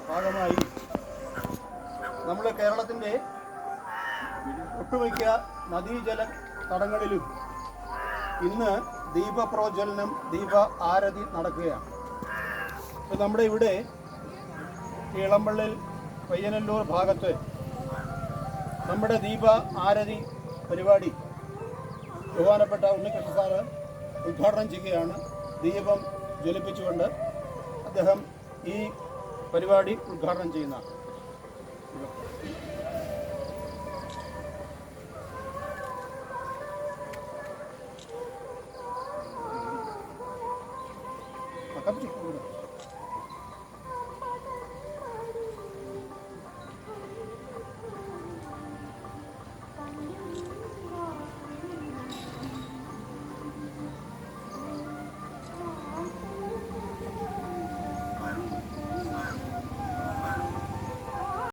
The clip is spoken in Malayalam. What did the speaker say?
ഭാഗമായി നമ്മുടെ കേരളത്തിൻ്റെ ഒട്ടുമിക്ക നദീജല തടങ്ങളിലും ഇന്ന് ദീപപ്രോജ്വലനം, ദീപ ആരതി നടക്കുകയാണ്. ഇപ്പോൾ നമ്മുടെ ഇവിടെ ഇളമ്പള്ളിൽ പയ്യനല്ലൂർ ഭാഗത്ത് നമ്മുടെ ദീപ ആരതി പരിപാടി ബഹുമാനപ്പെട്ട ഉണ്ണികൃഷ്ണ സാറ് ഉദ്ഘാടനം ചെയ്യുകയാണ്. ദീപം ജ്വലിപ്പിച്ചുകൊണ്ട് അദ്ദേഹം ഈ പരിപാടി ഉദ്ഘാടനം ചെയ്യുന്നതാണ്.